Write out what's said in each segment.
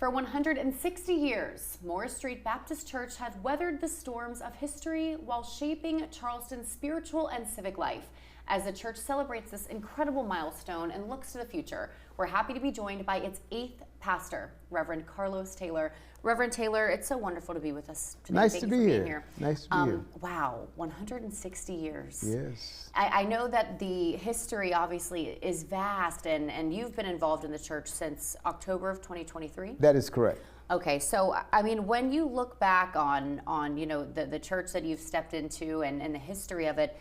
For 160 years, Morris Street Baptist Church has weathered the storms of history while shaping Charleston's spiritual and civic life. As the church celebrates this incredible milestone and looks to the future, we're happy to be joined by its 8th pastor, Reverend Carlos Taylor. Reverend Taylor, it's so wonderful to be with us today. Nice Thank to you be for here. being here. Nice to be here. Wow, 160 years. Yes. I know that the history obviously is vast, and you've been involved in the church since October of 2023? That is correct. Okay, so I mean, when you look back on you know the church that you've stepped into and the history of it,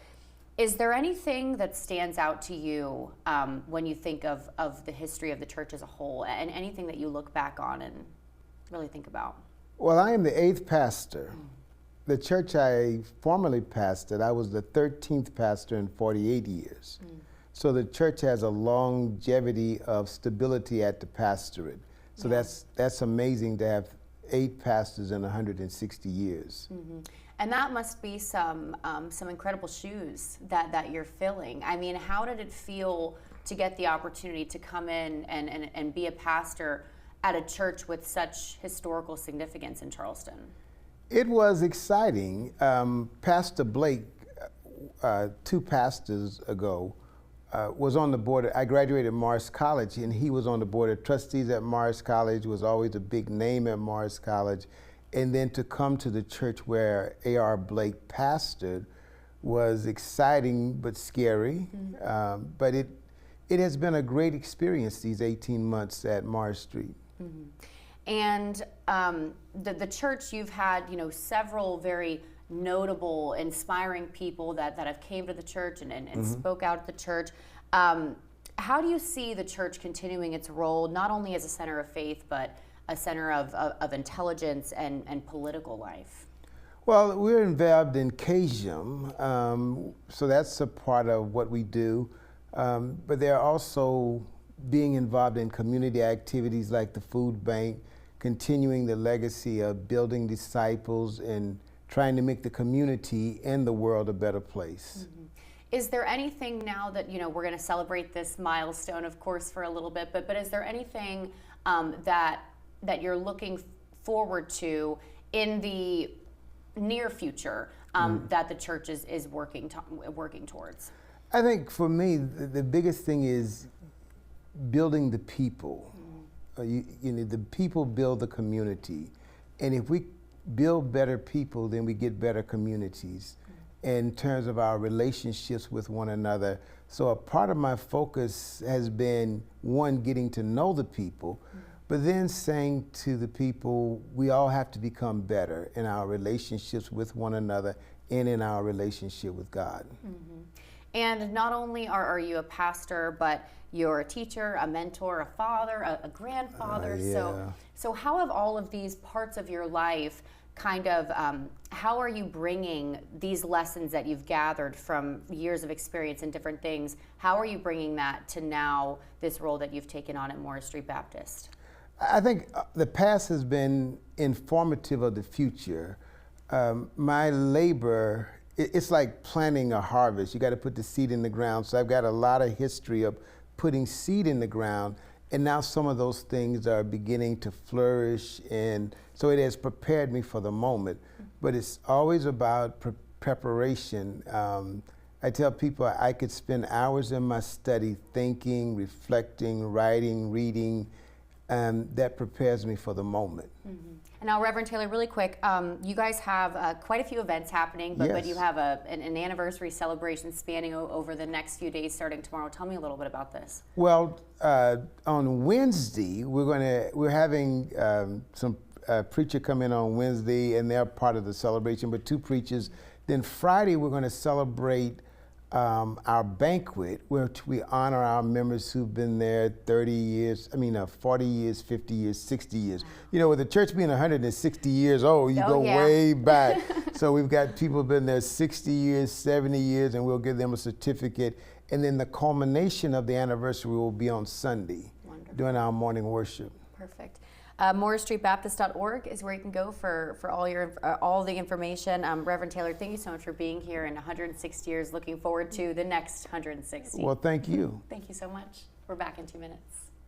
is there anything that stands out to you when you think of the history of the church as a whole, and anything that you look back on and really think about? Well, I am the 8th pastor. The church I formerly pastored, I was the 13th pastor in 48 years. So the church has a longevity of stability at the pastorate. So that's amazing to have 8 pastors in 160 years. And that must be some incredible shoes that you're filling. I mean, how did it feel to get the opportunity to come in and be a pastor at a church with such historical significance in Charleston? It was exciting. Pastor Blake, 2 pastors ago, was on the board. I graduated at Morris College, and he was on the board of trustees at Morris College, was always a big name at Morris College. And then to come to the church where A.R. Blake pastored was exciting but scary. But it has been a great experience these 18 months at Morris Street. And the church, you've had, you know, several very notable, inspiring people that have came to the church and spoke out at the church. How do you see the church continuing its role, not only as a center of faith, but a center of intelligence and political life? Well, we're involved in CASIUM, so that's a part of what we do. But they're also being involved in community activities like the food bank, continuing the legacy of building disciples and trying to make the community and the world a better place. Is there anything now that, you know, we're going to celebrate this milestone, of course, for a little bit, but is there anything that you're looking forward to in the near future that the church is working towards? I think for me, the biggest thing is building the people. You know, the people build the community. And if we build better people, then we get better communities in terms of our relationships with one another. So a part of my focus has been, one, getting to know the people, but then saying to the people, we all have to become better in our relationships with one another and in our relationship with God. And not only are you a pastor, but you're a teacher, a mentor, a father, a grandfather. So how have all of these parts of your life kind of, how are you bringing these lessons that you've gathered from years of experience in different things, how are you bringing that to now this role that you've taken on at Morris Street Baptist? I think the past has been informative of the future. My labor, it's like planting a harvest. You got to put the seed in the ground. So I've got a lot of history of putting seed in the ground, and now some of those things are beginning to flourish, and so it has prepared me for the moment. But it's always about preparation. I tell people I could spend hours in my study thinking, reflecting, writing, reading, and that prepares me for the moment. And now, Reverend Taylor, really quick, you guys have quite a few events happening, but you have an anniversary celebration spanning over the next few days starting tomorrow. Tell me a little bit about this. Well, on Wednesday, we're having some preacher come in on Wednesday, and they're part of the celebration, but 2 preachers. Then Friday, we're going to celebrate our banquet, which we honor our members who've been there 30 years, 40 years, 50 years, 60 years. You know, with the church being 160 years old, you go way back. So we've got people who've been there 60 years, 70 years, and we'll give them a certificate. And then the culmination of the anniversary will be on Sunday during our morning worship. Perfect. MorrisStreetBaptist.org is where you can go for all the information. Reverend Taylor, thank you so much for being here in 160 years. Looking forward to the next 160. Well, thank you. Thank you so much. We're back in 2 minutes.